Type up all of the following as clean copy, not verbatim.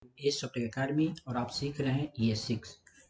S software academy और आप सीख रहे हैं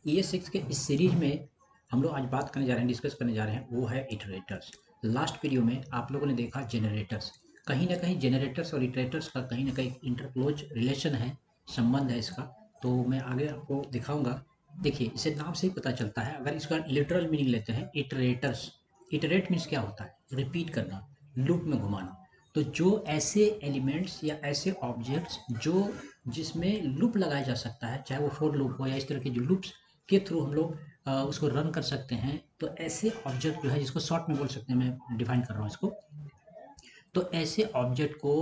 ES6 के इस सीरीज में हम लोग आज बात करने जा रहे हैं, डिस्कस करने जा रहे हैं, वो है इटरेटर्स। लास्ट वीडियो में आप लोगों ने देखा जेनरेटर्स। कहीं ना कहीं जेनरेटर्स और इटरेटर्स का कहीं ना कहीं इंटरक्लोज रिलेशन है, संबंध है इसका। तो मैं आगे आपको दिखाऊंगा। देखिए, इसे नाम से ही पता चलता है। अगर इसका लिटरल मीनिंग लेते हैं इटरेटर्स, इटरेट मीन्स क्या होता है? रिपीट करना, लूप में घुमाना। तो जो ऐसे एलिमेंट्स या ऐसे ऑब्जेक्ट्स जो जिसमें लूप लगाया जा सकता है, चाहे वो फॉर लूप हो या इस तरह के जो लूप्स के थ्रू हम लोग उसको रन कर सकते हैं, तो ऐसे ऑब्जेक्ट जो है, जिसको शॉर्ट में बोल सकते हैं, मैं डिफाइन कर रहा हूँ इसको। तो ऐसे ऑब्जेक्ट को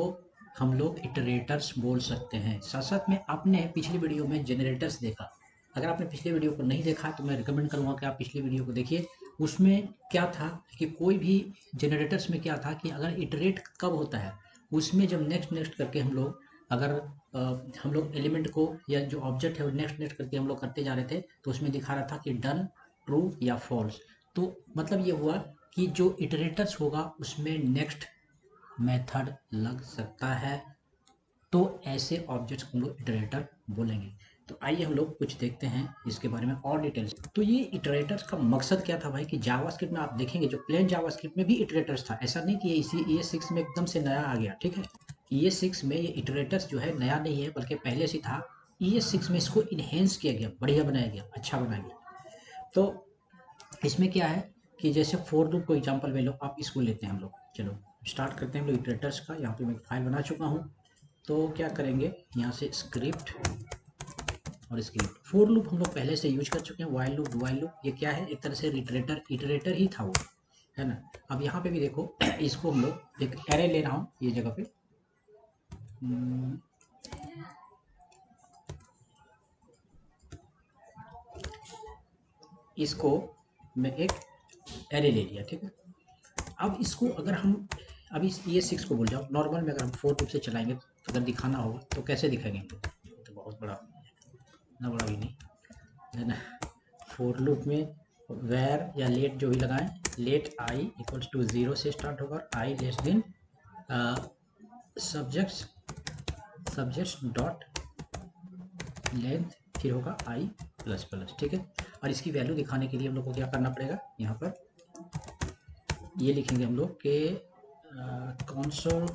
हम लोग इटरेटर्स बोल सकते हैं। साथ साथ में आपने पिछली वीडियो में जनरेटर्स देखा। अगर आपने पिछले वीडियो को नहीं देखा तो मैं रिकमेंड करूंगा कि आप पिछली वीडियो को देखिए। उसमें क्या था कि कोई भी जनरेटर्स में क्या था कि अगर इटरेट कब होता है, उसमें जब नेक्स्ट नेक्स्ट करके हम लोग अगर हम लोग एलिमेंट को या जो ऑब्जेक्ट है वो नेक्स्ट नेक्स्ट करके हम लोग करते जा रहे थे, तो उसमें दिखा रहा था कि डन, ट्रू या फॉल्स। तो मतलब ये हुआ कि जो इटरेटर्स होगा उसमें नेक्स्ट मेथड लग सकता है। तो ऐसे ऑब्जेक्ट्स को हम लोग इटरेटर बोलेंगे। तो आइए हम लोग कुछ देखते हैं इसके बारे में और डिटेल्स। तो ये इटरेटर्स का मकसद क्या था भाई, कि जावास्क्रिप्ट में आप देखेंगे, जो प्लेन जावास्क्रिप्ट में भी इटरेटर्स था। ऐसा नहीं कि ये इसी ES6 में एकदम से नया आ गया, ठीक है। ES6 में ये इटरेटर्स जो है नया नहीं है, बल्कि पहले से था। ES6 में इसको इन्हेंस किया गया, बढ़िया बनाया गया, अच्छा बनाया गया। तो इसमें क्या है कि जैसे फोर लूप को एग्जांपल में लो, आप इसको लेते हैं हम लोग। चलो स्टार्ट करते हैं हम लोग इटरेटर्स का। यहाँ पे मैं फाइल बना चुका हूँ। तो क्या करेंगे, यहाँ से स्क्रिप्ट और स्क्रिप्ट। फोर लूप हम लोग पहले से यूज कर चुके हैं। वाइल लूप, डुआइल लूप, ये क्या है? एक तरह से इटरेटर ही था वो, है ना। अब यहाँ पे भी देखो, इसको हम लोग एक एरे ले रहा हूँ ये जगह पे। इसको मैं एक एरे ले लिया, ठीक है। अब इसको अगर हम अभी ES6 को भूल जाओ, नॉर्मल में अगर हम फोर लूप से चलाएंगे तो अगर दिखाना होगा तो कैसे दिखाएंगे हम लोग? तो बहुत बड़ा, इतना बड़ा भी नहीं, है ना। फोर लूप में वेर या लेट जो भी लगाएं, लेट आई इक्वल्स टू 0 से स्टार्ट होगा, I less than subjects subjects dot length, फिर होगा आई प्लस प्लस, ठीक है। और इसकी वैल्यू दिखाने के लिए हम लोग को क्या करना पड़ेगा, यहाँ पर ये लिखेंगे हम लोग के console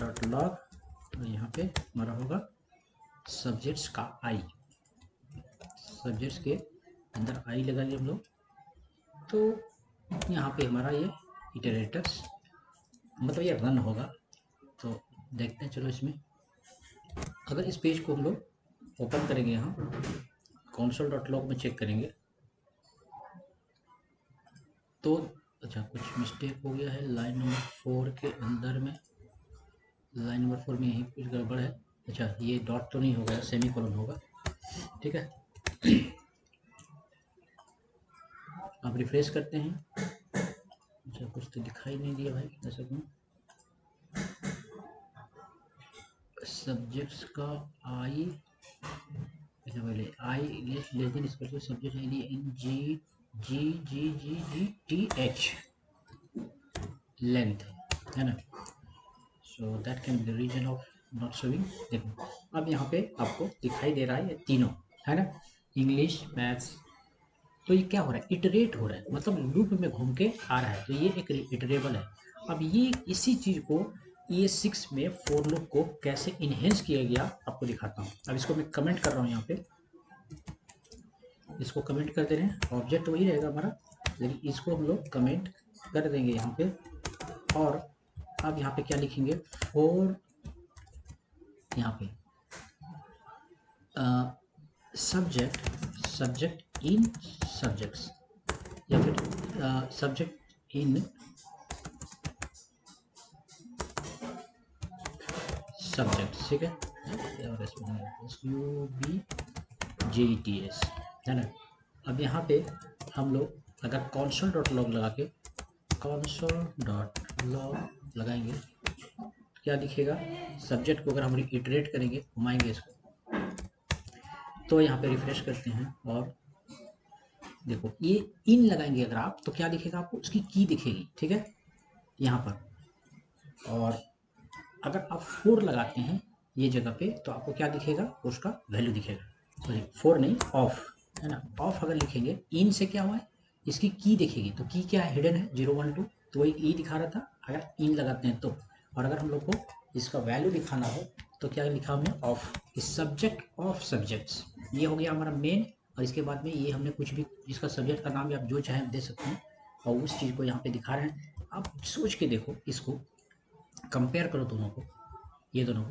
डॉट लॉग, और यहाँ पे हमारा होगा सब्जेक्ट्स का आई, सब्जेक्ट्स के अंदर आई लगाएंगे हम लोग। तो यहाँ पे हमारा ये इटरेटर्स, मतलब ये रन होगा। तो देखते हैं, चलो इसमें अगर इस पेज को हम लोग ओपन करेंगे, यहाँ console डॉट लॉग में चेक करेंगे तो अच्छा, कुछ मिस्टेक हो गया है लाइन नंबर 4 के अंदर में। लाइन नंबर 4 में यही कुछ गड़बड़ है। अच्छा, ये डॉट तो नहीं होगा, सेमी कोलन होगा, ठीक है। आप रिफ्रेश करते हैं। अच्छा, कुछ तो दिखाई नहीं दिया भाई, ऐसा क्यों? सब्जेक्ट्स का आई, अच्छा पहले आई लेस देन इसका subject I in G G G G G T H length, है ना। So that can be the reason of not showing. देखो अब यहाँ पे आपको दिखाई दे रहा है ये तीनों, है ना, इंग्लिश, मैथ्स। तो ये क्या हो रहा है, इटरेट हो रहा है, मतलब लूप में घूम के आ रहा है। तो ये एक इटरेबल है। अब ये इसी चीज को ES6 में फोर लूप को कैसे इनहेंस किया गया आपको दिखाता हूँ। अब इसको मैं कमेंट कर रहा हूँ यहाँ पे, इसको कमेंट कर दे रहे हैं। ऑब्जेक्ट वही रहेगा हमारा, लेकिन इसको हम लोग कमेंट कर देंगे यहाँ पे। और अब यहाँ पे क्या लिखेंगे, फोर, यहाँ पे सब्जेक्ट इन सब्जेक्ट्स, या फिर सब्जेक्ट इन सब्जेक्ट, ठीक है। SUBJETS, है ना। अब यहाँ पे हम लोग अगर console डॉट लॉग लगा के console डॉट लॉग लगाएंगे तो क्या दिखेगा, सब्जेक्ट को अगर हम इटरेट करेंगे, घुमाएंगे इसको, तो यहाँ पे रिफ्रेश करते हैं और देखो ये इन लगाएंगे अगर आप, तो क्या दिखेगा आपको, उसकी की दिखेगी, ठीक है, यहाँ पर। और अगर आप फोर लगाते हैं ये जगह पे, तो आपको क्या दिखेगा, उसका वैल्यू दिखेगा। सॉरी 4 नहीं, ऑफ है ना। ऑफ अगर लिखेंगे, इन से क्या हुआ है, इसकी की दिखेगी। तो की क्या है, हिडन है 0 1 2, तो वही ई दिखा रहा था अगर इन लगाते हैं तो। और अगर हम लोग को इसका वैल्यू दिखाना हो तो क्या लिखा हमने, ऑफ, सब्जेक्ट ऑफ सब्जेक्ट्स। ये हो गया हमारा मेन। और इसके बाद में ये हमने कुछ भी, इसका सब्जेक्ट का नाम भी आप जो चाहें दे सकते हैं, और उस चीज़ को यहाँ पे दिखा रहे हैं। आप सोच के देखो, इसको कंपेयर करो दोनों को, ये दोनों को,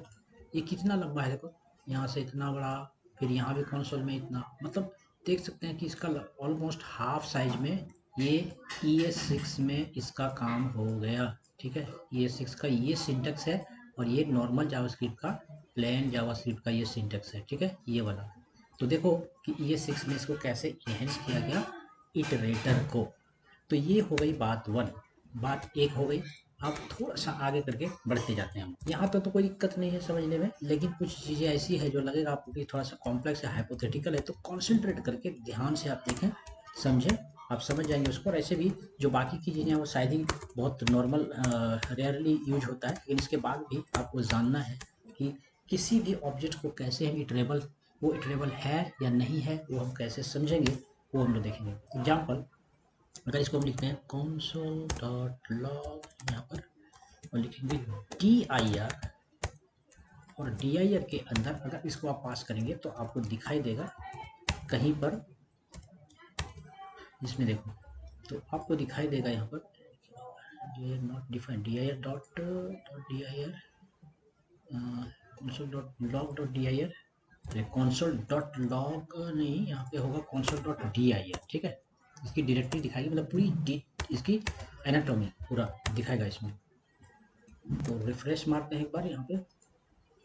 ये कितना लंबा है देखो, यहाँ से इतना बड़ा, फिर यहाँ भी कंसोल में इतना, मतलब देख सकते हैं कि इसका ऑलमोस्ट हाफ साइज में ये ES6 में इसका काम हो गया। ठीक है, ES6 का ये सिंटेक्स है, और ये नॉर्मल जावास्क्रिप्ट का, प्लेन जावास्क्रिप्ट का ये सिंटेक्स है। ठीक है, ये वाला। तो देखो कि ES6 में इसको कैसे इनहेंस किया गया, इटरेटर को। तो ये हो गई बात 1, बात 1 हो गई। अब थोड़ा सा आगे करके बढ़ते जाते हैं हम। यहाँ तक तो कोई दिक्कत नहीं है समझने में, लेकिन कुछ चीज़ें ऐसी है जो लगेगा आपको कि थोड़ा सा कॉम्प्लेक्स है, हाइपोथेटिकल है, तो कॉन्सेंट्रेट करके ध्यान से आप देखें, समझें, आप समझ जाएंगे उसको। और ऐसे भी जो बाकी की चीज़ें हैं वो शायद ही बहुत नॉर्मल, रेयरली यूज होता है, लेकिन इसके बाद भी आपको जानना है कि किसी भी ऑब्जेक्ट को कैसे हम इटरेबल, वो इटरेबल है या नहीं है, वो हम कैसे समझेंगे, वो हम लोग देखेंगे। एग्जाम्पल, अगर इसको हम लिखते हैं console.log यहाँ पर, और लिखेंगे dir, और dir के अंदर अगर इसको आप पास करेंगे तो आपको दिखाई देगा कहीं पर, इसमें देखो, तो आपको दिखाई देगा यहाँ पर dir not defined, dir dot dir, console.log.dir, console.log नहीं, यहाँ पे होगा console.dir। ठीक है, इसकी डायरेक्टरी दिखाएगी, मतलब पूरी इसकी एनाटॉमी पूरा दिखाएगा इसमें। तो रिफ्रेश मारते हैं एक बार यहाँ पे,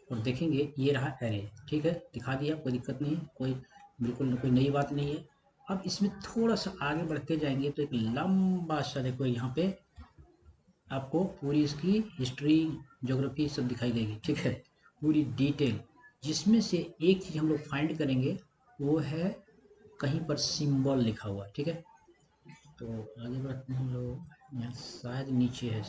और देखेंगे ये रहा एरे। ठीक है, दिखा दिया, कोई दिक्कत नहीं है, कोई बिल्कुल कोई नई बात नहीं है। अब इसमें थोड़ा सा आगे बढ़ते जाएंगे तो एक लंबा सा देखो, यहाँ पे आपको पूरी इसकी हिस्ट्री, ज्योग्राफी सब दिखाई देगी। ठीक है, पूरी डिटेल, जिसमें से एक चीज़ हम लोग फाइंड करेंगे, वो है कहीं पर सिंबल लिखा हुआ। ठीक है, तो आगे बढ़ते हैं हम लोग, यहाँ शायद नीचे है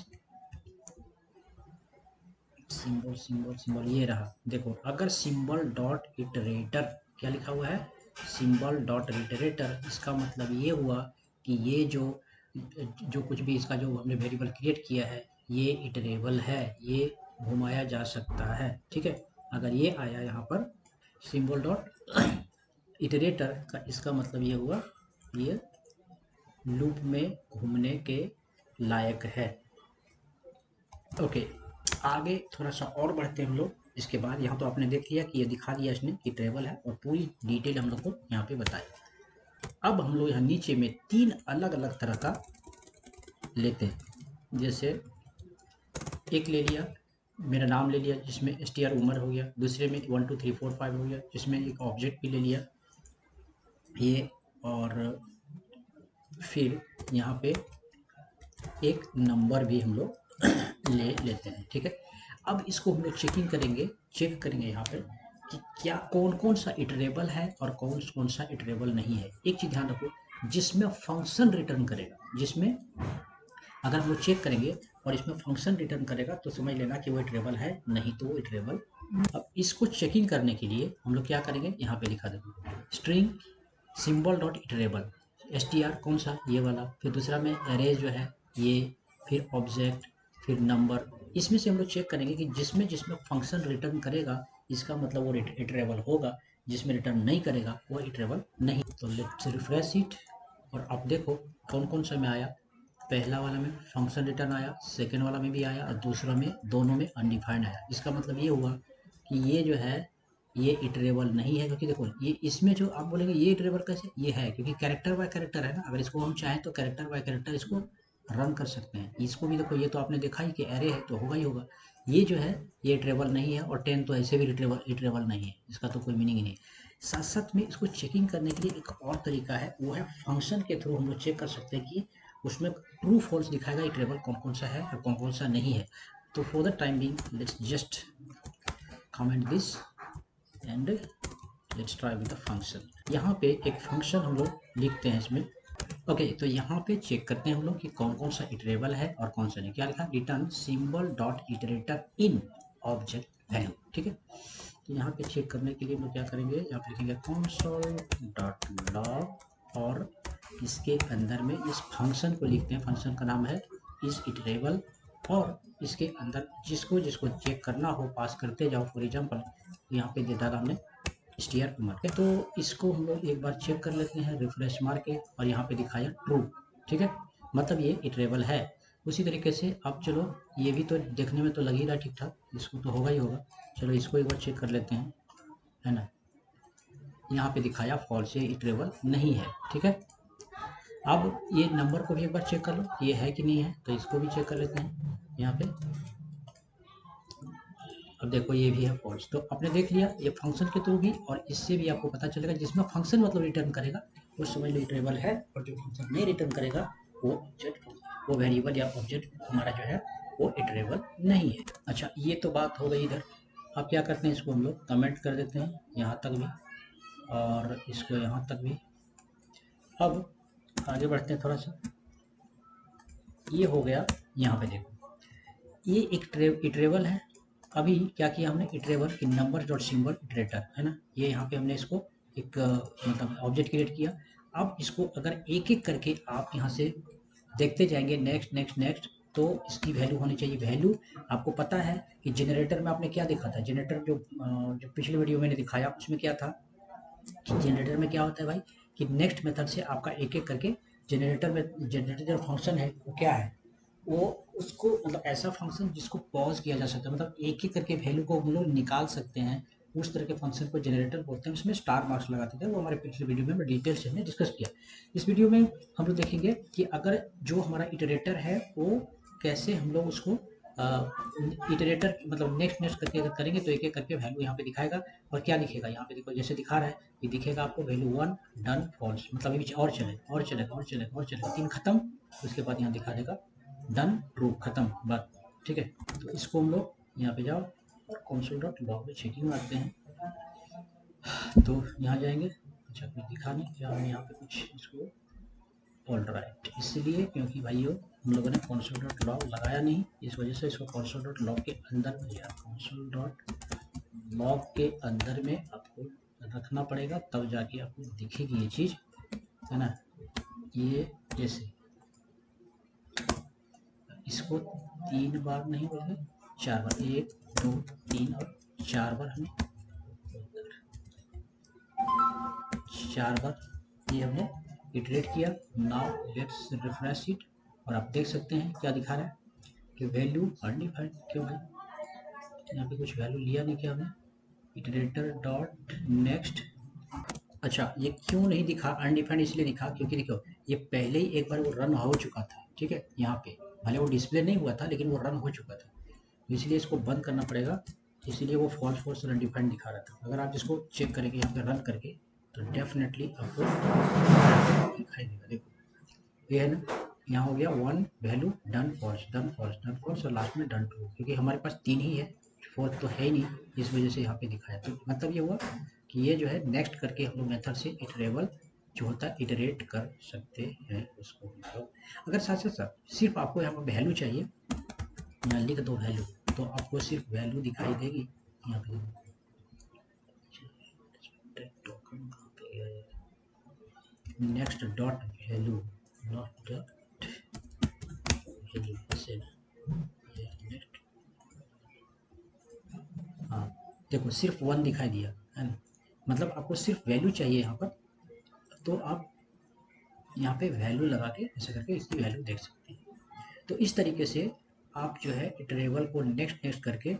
सिंबल, सिंबल, सिंबल, ये रहा। देखो, अगर सिंबल डॉट इटरेटर, क्या लिखा हुआ है, सिंबल डॉट इटरेटर, इसका मतलब ये हुआ कि ये जो कुछ भी इसका जो हमने वेरिएबल क्रिएट किया है, ये इटरेबल है, ये घुमाया जा सकता है। ठीक है, अगर ये आया यहाँ पर सिंबल डॉट इटरेटर का, इसका मतलब ये हुआ ये लूप में घूमने के लायक है। ओके, आगे थोड़ा सा और बढ़ते हैं हम लोग। इसके बाद यहाँ तो आपने देख लिया कि ये दिखा दिया इसने कि ट्रेबल है, और पूरी डिटेल हम लोग को यहाँ पे बताया। अब हम लोग यहाँ नीचे में 3 अलग अलग तरह का लेते हैं। जैसे एक ले लिया, मेरा नाम ले लिया, जिसमें str उमर हो गया। दूसरे में 1 2 3 4 5 हो गया, जिसमें एक ऑब्जेक्ट भी ले लिया ये, और फिर यहाँ पे एक नंबर भी हम लोग ले लेते हैं। ठीक है, अब इसको हम लोग चेकिंग करेंगे, चेक करेंगे यहाँ पे कि क्या कौन कौन सा इटरेबल है और कौन कौन सा इटरेबल नहीं है। एक चीज़ ध्यान रखो, जिसमें फंक्शन रिटर्न करेगा, जिसमें अगर हम लोग चेक करेंगे और इसमें फंक्शन रिटर्न करेगा तो समझ लेना कि वो इटरेबल है, नहीं तो वो इटरेबल। अब इसको चेकिंग करने के लिए हम लोग क्या करेंगे, यहाँ पे लिखा देखो, string symbol dot iterable, str कौन सा, ये वाला, फिर दूसरा में अरे जो है ये, फिर ऑब्जेक्ट, फिर नंबर। इसमें से हम लोग चेक करेंगे कि जिसमें जिसमें फंक्शन रिटर्न करेगा, इसका मतलब वो इटरेबल होगा, जिसमें रिटर्न नहीं करेगा वो इटरेबल नहीं। तो लेट्स रिफ्रेश इट, और अब देखो कौन कौन सा में आया। पहला वाला में फंक्शन रिटर्न आया, सेकेंड वाला में भी आया, और दूसरा में, दोनों में अनडिफाइंड आया। इसका मतलब ये हुआ कि ये जो है ये इटरेबल नहीं है, क्योंकि देखो ये इसमें जो आप बोलेंगे ये इटरेबल कैसे, ये है क्योंकि कैरेक्टर बाय कैरेक्टर है ना। अगर इसको हम चाहें तो कैरेक्टर बाय कैरेक्टर इसको रन कर सकते हैं। इसको भी देखो, ये तो आपने देखा ही कि एरे है तो होगा ही होगा। ये जो है ये इटरेबल नहीं है, और 10 तो ऐसे भी इटरेबल नहीं है, इसका तो कोई मीनिंग ही नहीं। साथ साथ में इसको चेकिंग करने के लिए एक और तरीका है, वो है फंक्शन के थ्रू हम लोग चेक कर सकते हैं कि उसमें ट्रू फॉल्स दिखाएगा इटरेबल कौन कौन सा है और कौन कौन सा नहीं है। तो for the time being let's just comment this and let's try with the function. यहाँ पे एक फंक्शन हम लोग लिखते हैं इसमें। ओके, तो यहाँ पे चेक करते हैं हम लोग कि कौन कौन सा इटरेबल है और कौन सा नहीं। क्या लिखा, रिटर्न सिंबल डॉट इटरेटर इन ऑब्जेक्ट वैल्यू, ठीक है। तो यहाँ पे चेक करने के लिए हम लोग क्या करेंगे, यहाँ पे लिखेंगे console.log और इसके अंदर में इस फंक्शन को लिखते हैं, फंक्शन का नाम है इज इटरेबल, और इसके अंदर जिसको जिसको चेक करना हो पास करते जाओ। फॉर एग्जाम्पल यहाँ पे दे डाला हमने स्टीयर मार के, तो इसको हम लोग एक बार चेक कर लेते हैं रिफ्रेश मार के, और यहाँ पे दिखाया ट्रू, ठीक है, मतलब ये इटरेबल है। उसी तरीके से अब चलो ये भी तो देखने में तो लग ही रहा ठीक ठाक, इसको तो होगा ही होगा। चलो इसको एक बार चेक कर लेते हैं, है ना। यहाँ पे दिखाया फॉल्स, ये इटरेबल नहीं है, ठीक है। अब ये नंबर को भी एक बार चेक कर लो, ये है कि नहीं है, तो इसको भी चेक कर लेते हैं यहाँ पे। अब देखो ये भी है फॉल्स, तो आपने देख लिया ये फंक्शन के थ्रू भी, और इससे भी आपको पता चलेगा जिसमें फंक्शन मतलब रिटर्न करेगा वो समझ लो इटरेबल है, और जो फंक्शन नहीं रिटर्न करेगा वो ऑब्जेक्ट, वो वेरिएबल या ऑब्जेक्ट हमारा जो है वो इटरेबल नहीं है। अच्छा, ये तो बात हो गई इधर। अब क्या करते हैं, इसको हम लोग कमेंट कर देते हैं यहाँ तक भी, और इसको यहाँ तक भी। अब आगे बढ़ते हैं थोड़ा सा, ये हो गया। यहाँ पे देखो ये एक इटरेबल है। अभी क्या किया हमने, इटरेबल की नंबर डॉट सिंबल इटरेटर, है ना, ये यहाँ पे हमने इसको एक मतलब ऑब्जेक्ट क्रिएट किया। अब इसको अगर एक एक करके आप यहाँ से देखते जाएंगे, नेक्स्ट नेक्स्ट नेक्स्ट, तो इसकी वैल्यू होनी चाहिए। वैल्यू आपको पता है कि जनरेटर में आपने क्या देखा था, जनरेटर जो पिछले वीडियो में दिखाया उसमें क्या था कि जनरेटर में क्या होता है भाई, कि नेक्स्ट मेथड से आपका एक एक करके जनरेटर में, जनरेटर जो फंक्शन है वो क्या है, वो उसको मतलब ऐसा फंक्शन जिसको पॉज किया जा सकता है, मतलब एक एक करके वैल्यू को हम लोग निकाल सकते हैं, उस तरह के फंक्शन को जनरेटर बोलते हैं। उसमें स्टार मार्क्स लगाते थे, वो हमारे पिछले वीडियो में डिटेल से हमने डिस्कस किया। इस वीडियो में हम लोग देखेंगे कि अगर जो हमारा इटरेटर है वो कैसे हम लोग उसको इटरेटर मतलब नेक्स्ट नेक्स्ट करके अगर करेंगे तो एक एक करके वैल्यू यहाँ पे दिखाएगा। और क्या दिखेगा, यहाँ पे देखो जैसे दिखा रहा है, ये दिखेगा आपको वैल्यू 1 डन फॉल्स, मतलब ये और चले और चले और चले और चले, 3 खत्म, उसके बाद यहाँ दिखा देगा डन ट्रू, खत्म बात, ठीक है। तो इसको हम लोग यहाँ पे जाओ और console.log में चेकिंग मारते हैं, तो यहाँ जाएंगे। अच्छा कुछ दिखा नहीं क्या, हमने यहाँ पे कुछ इसको ऑल राइट, इसलिए क्योंकि भाइयों हम लोगों ने console.log लगाया नहीं, इस वजह से इसको console.log के अंदर में या console.log के अंदर में आपको रखना पड़ेगा, तब जाके आपको दिखेगी ये चीज़, है ना। ये जैसे इसको 3 बार नहीं बल्कि 4 बार, 1 2 3 और 4 बार हमें 4 बार ये हमने इटरेट किया। नाउ लेट्स रिफ्रेश इट, और आप देख सकते हैं क्या दिखा रहा है कि वैल्यू अनडिफाइंड। क्यों भाई, यहाँ पे कुछ वैल्यू लिया नहीं क्या हमने, इटरेटर डॉट नेक्स्ट। अच्छा ये क्यों नहीं दिखा अनडिफाइंड, इसलिए दिखा क्योंकि देखो ये पहले ही एक बार वो रन हो चुका था, ठीक है। यहाँ पे भले वो डिस्प्ले नहीं हुआ था लेकिन वो रन हो चुका था, इसलिए इसको बंद करना पड़ेगा, इसलिए वो फॉल्स फॉल्स अनडिफाइंड दिखा रहा था। अगर आप इसको चेक करेंगे यहाँ पे रन करके तो डेफिनेटली आपको दिखाई देगा। देखो ये है ना, यहाँ हो गया 1 value done false done false done false, और लास्ट में डन ट्रू, क्योंकि हमारे पास 3 ही है, फोर्थ तो है ही नहीं, इस वजह से यहाँ पे दिखाया। तो मतलब ये हुआ कि ये जो है नेक्स्ट करके हम लोग मेथड से इटरेबल जो होता है इटरेट कर सकते हैं उसको हम लोग। अगर साथ साथ सिर्फ आपको यहाँ पर वैल्यू चाहिए, यहाँ लिख दो वैल्यू, तो आपको सिर्फ वैल्यू दिखाई देगी। यहाँ पे next dot value not value ऐसे, नेक्स्ट, हाँ देखो सिर्फ 1 दिखाई दिया है ना, मतलब आपको सिर्फ वैल्यू चाहिए यहाँ पर, तो आप यहाँ पे वैल्यू लगा के ऐसे करके इसकी वैल्यू देख सकते हैं। तो इस तरीके से आप जो है इटरेबल को नेक्स्ट नेक्स्ट करके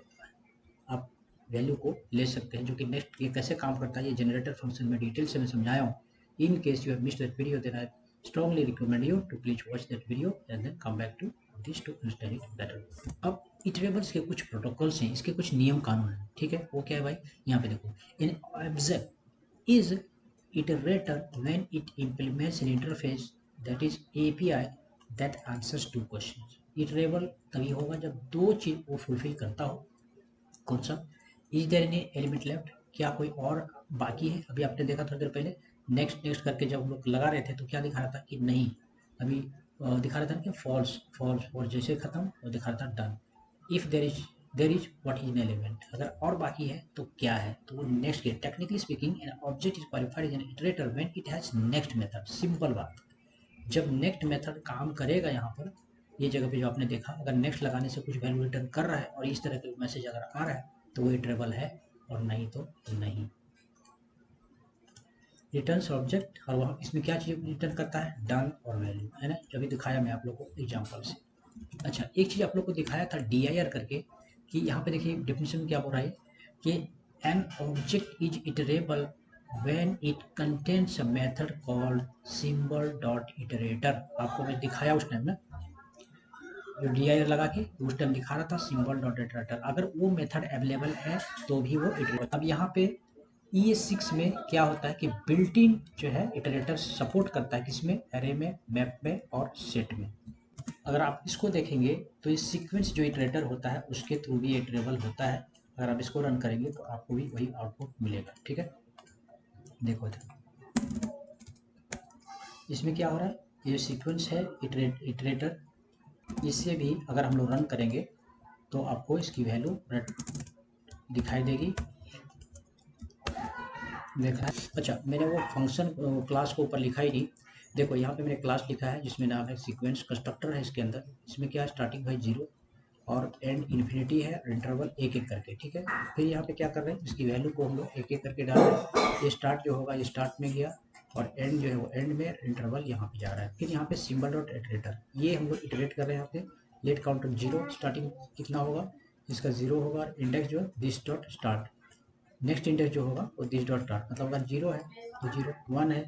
आप वैल्यू को ले सकते हैं, जो कि नेक्स्ट ये कैसे काम करता है ये जनरेटर फंक्शन में डिटेल से मैं समझाया हूँ। In case you have missed that video, then I strongly recommend you to please watch that video and then come back to this to understand it better. अब इटरेबल्स के कुछ protocols हैं, इसके कुछ नियम कानून हैं, ठीक है। वो क्या है भाई, यहाँ पे देखो, in object is iterator when it implements an interface that is API that answers two questions। iterable तभी होगा जब 2 चीज वो फुलफिल करता हो। कौन सा, is there any element left, क्या कोई और बाकी है। अभी आपने देखा थोड़ी देर पहले नेक्स्ट नेक्स्ट करके जब हम लोग लगा रहे थे तो क्या दिखा रहा था कि नहीं, अभी दिखा रहा था कि फॉल्स फॉल्स, और जैसे खत्म वो दिखा रहा था done. If there is there is what is an element, अगर और बाकी है तो क्या है, तो वो नेक्स्ट के technically speaking an object is qualified as an iterator when it has next method. Simple बात, जब नेक्स्ट मेथड काम करेगा यहाँ पर, ये जगह पे जो आपने देखा, अगर नेक्स्ट लगाने से कुछ वैल्यू रिटर्न कर रहा है और इस तरह के मैसेज अगर आ रहा है तो वो इटरेबल है, और नहीं तो नहीं। रिटर्न्स ऑब्जेक्ट, और वहाँ इसमें क्या चीज़ रिटर्न करता है, डन और वैल्यू, है ना, जो भी दिखाया मैं आप लोग को एग्जाम्पल से। अच्छा, एक चीज़ आप लोग को दिखाया था dir करके, कि यहाँ पे देखिए डेफिनेशन में क्या बोल रहा है कि N object is iterable when it contains a method called symbol dot iterator. आपको मैं दिखाया उस टाइम ना, जो dir लगा के उस टाइम दिखा रहा था सिंबल डॉट इटरेटर, अगर वो मेथड अवेलेबल है तो भी वो इटरेबल। अब यहाँ पे ES6 में क्या होता है कि बिल्ट इन जो है इटरेटर सपोर्ट करता है, किसमें, एरे में, मैप में और सेट में। अगर आप इसको देखेंगे तो ये सीक्वेंस जो इटरेटर होता है उसके थ्रू भी इटरेबल होता है। अगर आप इसको रन करेंगे तो आपको भी वही आउटपुट मिलेगा। ठीक है, देखो इसमें क्या हो रहा है, ये सीक्वेंस है इटरेटर, इससे भी अगर हम लोग रन करेंगे तो आपको इसकी वैल्यू दिखाई देगी। देखा है, अच्छा मैंने वो फंक्शन क्लास को ऊपर लिखा ही नहीं। देखो यहाँ पे मैंने क्लास लिखा है जिसमें नाम है सीक्वेंस, कंस्ट्रक्टर है इसके अंदर। इसमें क्या है, स्टार्टिंग बाई 0 और एंड इन्फिनिटी है, इंटरवल एक एक करके। ठीक है, फिर यहाँ पे क्या कर रहे हैं, इसकी वैल्यू को हम लोग एक एक करके डाल रहे हैं। ये स्टार्ट जो होगा ये स्टार्ट में गया, और एंड जो है वो एंड में, इंटरवल यहाँ पे जा रहा है। फिर यहाँ पे सिंबल डॉट इटरेटर, ये हम लोग इटरेट कर रहे हैं यहाँ पे। लेट काउंटर 0, स्टार्टिंग कितना होगा, इसका 0 होगा, इंडेक्स जो है this dot start, next index जो होगा वो दिस डॉट स्टार्ट, मतलब अगर 0 है तो 0, 1 है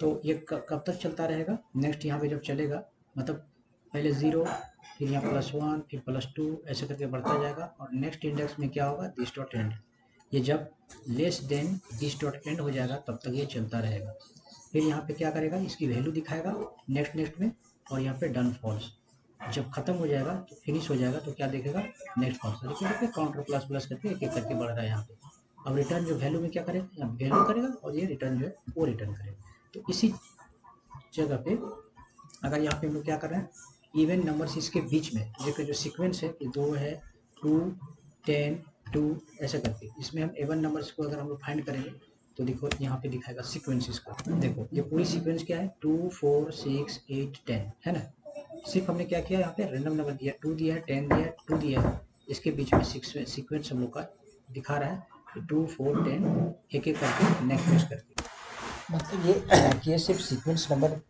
तो ये कब तक चलता रहेगा, नेक्स्ट यहाँ पे जब चलेगा, मतलब पहले 0, फिर यहाँ +1, फिर +2, ऐसे करके बढ़ता जाएगा। और नेक्स्ट इंडेक्स में क्या होगा, दिस डॉट एंड, ये जब less than this dot and हो जाएगा तब तक ये चलता रहेगा। फिर यहाँ पे क्या करेगा, इसकी वैल्यू दिखाएगा नेक्स्ट में, और यहाँ पे डन फॉल्स, जब खत्म हो जाएगा तो फिनिश हो जाएगा तो क्या देखेगा, नेक्स्ट फॉल्स। देखिए काउंटर प्लस प्लस करके एक एक करके बढ़ रहा है यहाँ पे। अब रिटर्न जो वैल्यू में क्या करेगा, यहाँ वैल्यू करेगा और ये रिटर्न जो है वो रिटर्न करेगा। तो इसी जगह पे अगर यहाँ पे हम लोग क्या कर रहे हैं, इवन नंबर्स इसके बीच में, देखिए जो सीक्वेंस है ये 2 है, 2, 10, 2 ऐसे करके, इसमें हम इवन नंबर्स को अगर हम लोग फाइंड करेंगे तो देखो यहाँ पे दिखाएगा सीक्वेंस इसका। देखो ये पूरी सीक्वेंस क्या है, 2, 4, 6, 8, 10 है ना। सिर्फ हमने क्या किया, यहाँ पे रैंडम नंबर दिया, 2 दिया है, 10 दिया है, 2 दिया है, इसके बीच में सीक्वेंस हम लोग का दिखा रहा है 2, 4, 10 एक एक करके नेक्स्ट करके। मतलब ये सिर्फ सीक्वेंस नंबर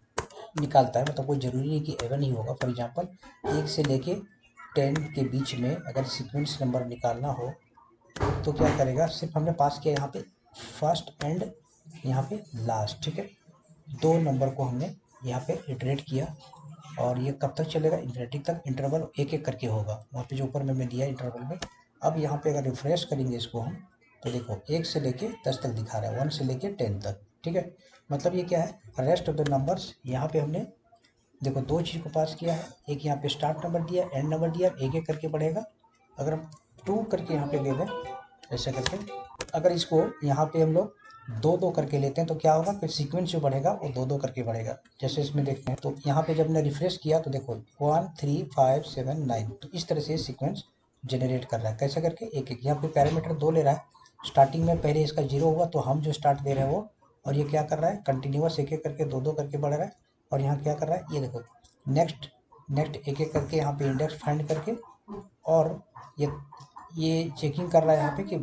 निकालता है, मतलब कोई ज़रूरी नहीं कि एवन ही होगा। फॉर एग्जांपल 1 से लेके 10 के बीच में अगर सीक्वेंस नंबर निकालना हो तो क्या करेगा, सिर्फ हमने पास किया यहाँ पे फर्स्ट एंड यहाँ पे लास्ट। ठीक है, 2 नंबर को हमने यहाँ पे इटरेट किया, और ये कब तक चलेगा, इन्फिनिटी तक, इंटरवल एक एक करके होगा, वहाँ पे जो ऊपर में दिया इंटरवल में। अब यहाँ पे अगर रिफ्रेश करेंगे इसको हम तो देखो 1 से लेके 10 तक दिखा रहा है, 1 से लेके 10 तक। ठीक है, मतलब ये क्या है, रेस्ट ऑफ द नंबर्स यहाँ पे हमने देखो 2 चीज़ को पास किया है, एक यहाँ पे स्टार्ट नंबर दिया, एंड नंबर दिया, एक एक करके बढ़ेगा। अगर हम 2 करके यहाँ पे ले लें ऐसे करके, अगर इसको यहाँ पे हम लोग 2-2 करके लेते हैं तो क्या होगा, फिर सीक्वेंस जो बढ़ेगा वो 2-2 करके बढ़ेगा। जैसे इसमें देखते हैं तो यहाँ पे जब मैंने रिफ्रेश किया तो देखो 1, 3, 5, 7, 9, तो इस तरह से सीक्वेंस जनरेट कर रहा है। कैसे करके, एक एक, यहाँ पे पैरामीटर 2 ले रहा है, स्टार्टिंग में पहले इसका 0 हुआ तो हम जो स्टार्ट दे रहे हैं वो, और ये क्या कर रहा है, कंटिन्यूस एक एक करके 2-2 करके बढ़ रहा है। और यहाँ क्या कर रहा है, ये देखो नेक्स्ट एक एक करके यहाँ पे इंडेक्स फाइंड करके, और ये चेकिंग कर रहा है यहाँ पे कि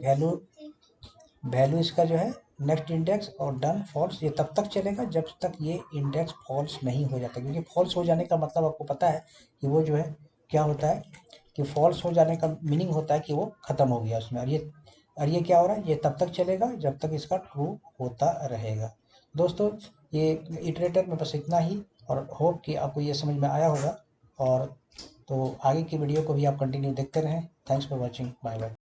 वैल्यू इसका जो है नेक्स्ट इंडेक्स और डन फॉल्स, ये तब तक चलेगा जब तक ये इंडेक्स फॉल्स नहीं हो जाता। क्योंकि फॉल्स हो जाने का मतलब आपको पता है कि वो जो है क्या होता है, कि फॉल्स हो जाने का मीनिंग होता है कि वो ख़त्म हो गया उसमें। और ये क्या हो रहा है, ये तब तक चलेगा जब तक इसका ट्रू होता रहेगा। दोस्तों ये इटरेटर में बस इतना ही, और होप कि आपको ये समझ में आया होगा। और तो आगे की वीडियो को भी आप कंटिन्यू देखते रहें। Thanks for watching, bye bye.